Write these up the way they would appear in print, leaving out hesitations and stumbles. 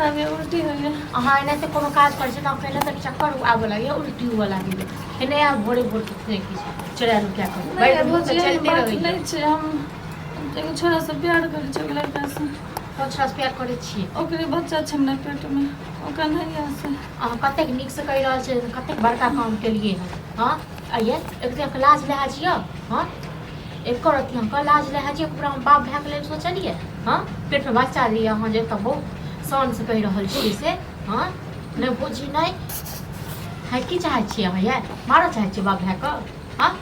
अभी उल्टी हो गया। हाँ एना से कोनो काज कर छै ना कहले तक चक्कर आवे लगे उल्टी हुआ लागे एने आ भोरे भोर से की चले आलू क्या करू नहीं बैठ बुझिए चलते बात रही नहीं छै हम एगो छोरा से प्यार करै छै लड़का से कोछरा से प्यार करे छी ओकरे बच्चा छै हमरा पेट में ओकरा नहीं से कतेक नीक से कहि रहल छै कतेक बड़का काम केलिए हां आइए एक लाज लिहाजियो हां एक करत हम का लाज लिहाजियो पूरा हम बाप भाई के लेल सोचलिए हां पेट में बच्चा लिया हां जे त बहुत शान से कहि रहल छी से हां नहीं बुझी नहीं है की चाहे छी भैया मारो चाहे छी बाप भाई को हां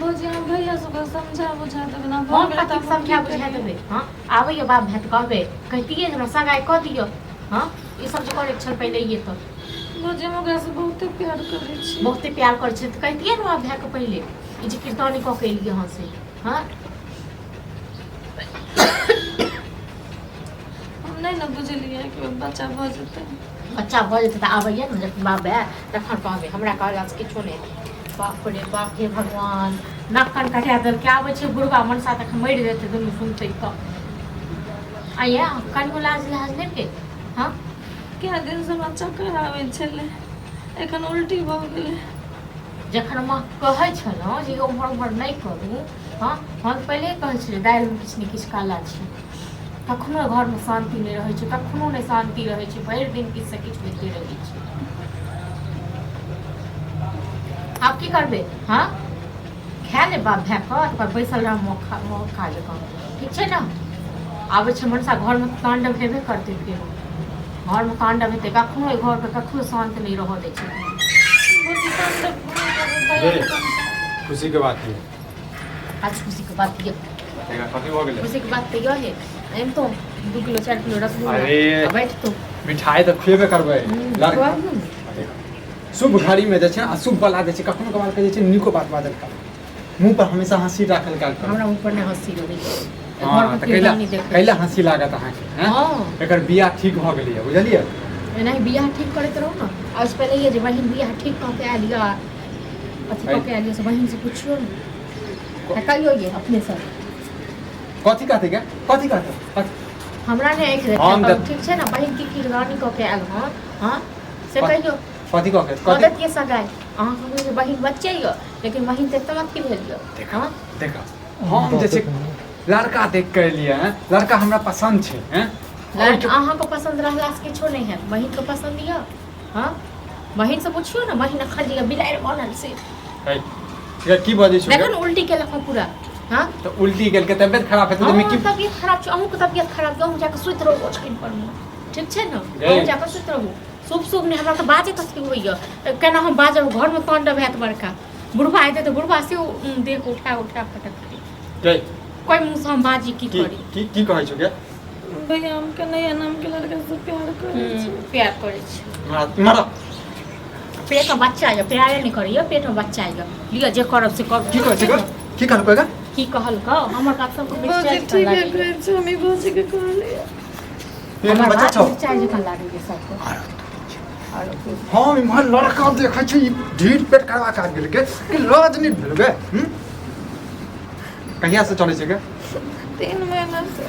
बुझिए हम भैया सबके समझा बुझा देबै ना हम कतेक समझा बुझा देबै हां आबै बाप भाई तो कहबै कहतिए हमरा सगाई क दियो हां ई सब जे करे छल पहले ये तो बुझिए हम ओकरा से बहुत प्यार करै छी बहुत प्यार कर छै त कहतिए न बाप भाई के पहले ई जे कीर्तनी क के लिए हां से हां हम नहीं ना बुझलिए कि बच्चा भ जेतै बच्चा भ जेतै त आबैया न जब बाप भाई तखन कहबै हमरा कहला से किछो नहीं बाप रे बाप हे भगवान नक्कन कटा दल के आबै छै बुढ़वा मनसा तक मरि जेतै दुनू सुनतै त आइया कनियो लाज लिहाज नहीं के हां क्या दिन से हमरा चक्कर आबै छलै एखन उल्टी भ गेलै जखन हम कहै छलहुँ जे उम्हर उम्हर नहीं करू हाँ हम पहले कहै छलियै दालिमे किछु ने किछु काला छै कखनो घरमे शांति नहीं रहै छै कखनो नहीं शांति रहै छै भरि दिन किछु से किछु होइते रहै छै आब की करबै हाँ खाए ले बाप भाई पर बैसल रह खा जकाँ ठीक छै ने आबै छै मनसा घरमे तांडव हेबे करतै फेर घरमे तांडव हेतै कखनो ओहि घरके कखनो शांत नहीं रहऽ दै छै खुशी के बात है आज खुशी के बात ये कथी हो गेलै खुशी के बात तो यह है एम तो 2 किलो 4 किलो रसगुल्ला अरे बैठ तो मिठाई तो खुएबे करबै लड़का शुभ घड़ी में जे छै अशुभ बला जे छै कखनो कभार के जे छै नीको बात बाजल कर मुंह पर हमेशा हंसी राखल कर हमरा ऊपर ने हंसी रहै छै हां त कैला हंसी लागत अहाँ के हैं हां एकर बियाह ठीक भ गेलै बुझलियै नहीं बियाह ठीक करते रहो ना आज पहले ये जे बहिन बियाह ठीक क के आलिया अथी क के आलिया से बहिन से पूछियो ना कहियो ये अपने से कथी कहते हमरा ने एक देखा ठीक छै ना बहिन की रानी क के आल हां से कहियो कथी कहते कदत ये सगाई अहाँ कहबै जे बहिन बच्चे यो लेकिन बहिन ते तमत की भेल यो देखा हम जे छै लड़का देख के लिए हैं लड़का हमरा पसंद छै हैं अहाँ को पसंद रहला से किछो नहीं है बहिन को पसंद है हाँ बहिन से पूछियो ना बहिन अखन दिया बिलाइ बनल से ये की बजै छै देखन उल्टी केलक पूरा हाँ तो उल्टी गेल के तबियत खराब है तो मैं की तबियत खराब छै अहूँ के तबियत खराब छै अहूँ जाके सुइत रहू ओछैन पर में ठीक छै ना अहूँ जाके सुइत रहू शुभ नहीं हमरा तो बाजे तक होइया केना हम बाजब घर में तांडव हैत बड़का बुढ़वा आइते तो बुढ़वा से देख उठा फटक के कोई मुंह से हम बाजी की करी की कहै छै के भैया हम कन्हैया नाम के लड़का से प्यार करे छी मारा पेट में बच्चा है प्यारे नहीं करियो पेट में बच्चा है लिया जे करब से कर की कहै छै की कहलकै की कहल का हमर बात सब को बुझिए ठीक है कहै छी हम बुझि के कहलिए पेट में बच्चा छौ चाय जखन लागे के सब हम इमहर लड़का देखै छी ढीठ पेट करवा के गेल के कि लाज नहीं भेल बे कहिया से चलै छै के 3 महीना से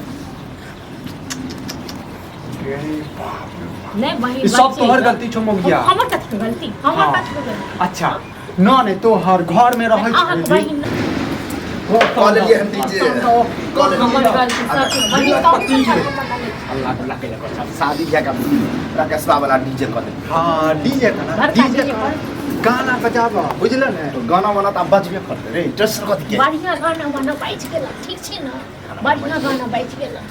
नहीं बहिन सब तोहर गलती छौ मौगिया हमर कथि गलती हमर कथि गलती अच्छा न नहीं तो हर घर में रहै अहाँ छै बहिन कॉल लिए हम दीजिए कॉल हमर गलती सब बहिन अल्लाह अल्लाह के कर शादी जगह राकेश वाला डीजे कर दे हां डीजे का डीजे गाना बजाबा बुझल ने तो गाना वाला त बजबे करते रे टेस्ट कर के बढ़िया गाना बना बाइच गेला ठीक छै ना बढ़िया गाना बाइच गेला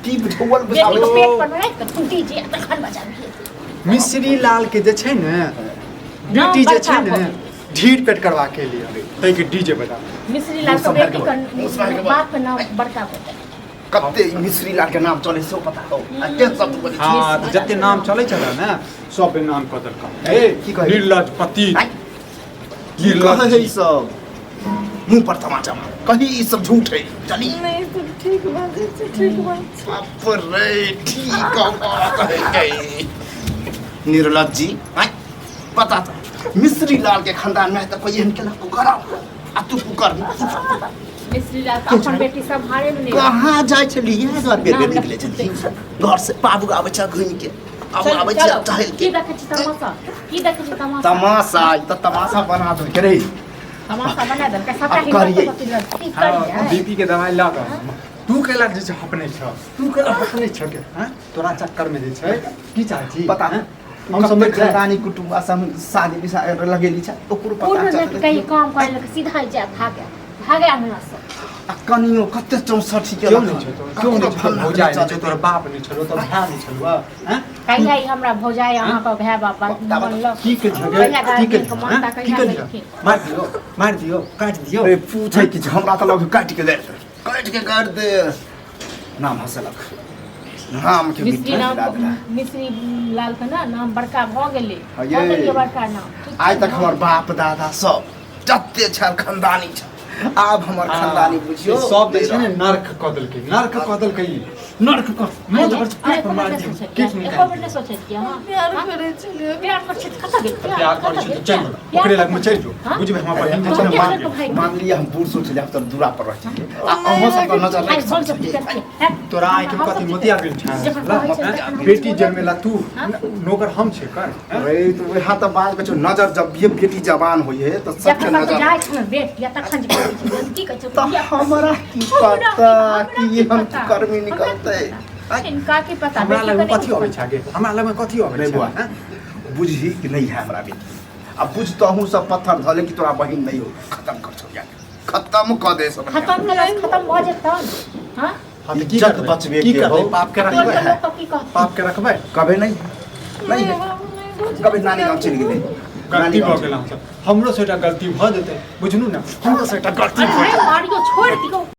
की भोल बेटी बजाओ को पेट पर रख के तू डीजे तखन बजाबी मिश्री लाल के जे छै ने बेटी जे छै ने ढीठ पेट करवा के लिए तै के डीजे बजा मिश्री लाल के बेटी का बाप का नाम बड़का होता कते मिश्री लाल के नाम चले सो पता हो अते सब बोले हां तो जते नाम चलै छला ना सब नाम कदर का ए की कहै नीलजपति नीलज है सब मुंह पर तमाचा कहीं ई सब झूठ है चली नहीं सब ठीक बात है ठीक बात पर रे ठीक बात है निर्लज जी पता था मिश्री लाल के खानदान में तो कोई इनके ना पुकारा आ तू पुकार मिश्री लाल तो अपन बेटी सब हारे में नहीं कहाँ जाइ छलिए द्वार बेर निकले छलिए घर से बाबू आबै छ घुमि के अब आबै छ टहल की के देखै छी तमाशा की देखै छी तमाशा तमाशा त तमाशा बना दो के रे तमाशा बना दल के सबटा अब करिए। की हाँ करिए बीपी के दवाई ला ग तू केला जे छै अपने छ तू केला अपने छ के हैं तोरा चक्कर में जे छै की चाहै छी पता हैं? हम सब खानदानी कुटुंब सब शादी विवाह लगेली छ ओकरो पता पूर्ण में चल कहीं काम करे लगे सीधा ही जा भागे हमरा से कनियो कते 64 के क्यों नहीं छै तो क्यों नहीं छै भौजाई नहीं छै तोरा बाप नहीं छलो तो भाय नहीं छलो हैं कहिया ही हमरा भौजाई अहाँ का भाई बाबा मन लो की के छगे की के की के मार दियो काट दियो अरे पूछै कि हमरा त लग काट के कर दे नाम हसलक नाम के मिश्री बिठा नाम दिला मिश्री लाल का ना नाम बड़का भ गेलै हाँ, ये। बदलिए बड़का नाम आइ तक हमर बाप दादा सब जते छ खानदानी छ आब हमर खानदानी बुझियो सब जे छै ने नरक कदल के नरक क मैं जबर पेट पर मार दियो किछ नहीं एको बेर नहीं सोचै कि हां प्यार करे छलिए प्यार कर छी कत गेल प्यार कर छी तो चल ओकरे लग में चल जो बुझबे हम बहिन जे छै ने मान मान लिया हम बूढ़ सोच लिया तर दूरा पर रह अहो सब तो नजर आई नहीं सोच के तोरा आइ के कथि मोतिया गेल छ बेटी जन्मेला तू नौकर हम छै कर अरे तो वहाँ तो बात बचो नजर जब ये बेटी जवान होई है तो सबके जखन नजर जाय छ बेट या तखन जे की कहै तो छै हमरा की पता कि ये हम कर्मी निकलते इनका की पता हमरा लग में कथि होबै छै गे हमरा लग में कथि होबै रे छै बुआ बुझही कि नहीं है हमरा बेटी अब बुझ तो हूँ सब पत्थर धले कि तोरा बहिन नहीं हो खत्म कर छो या खत्म कर दे सब खत्म भेला खत्म भ जेतै हां हां की इज्जत करबै बचबे की के करबै हो। पाप के तो रखबै लोग की कहत पाप के रखबै कभी नहीं है कभी नानी गाँव चली गई गलती भ गेल हमरो से एकटा गलती भ जेतै बुझनु ने हमरो से एकटा गलती भ अरे मारियो छोड़ दियो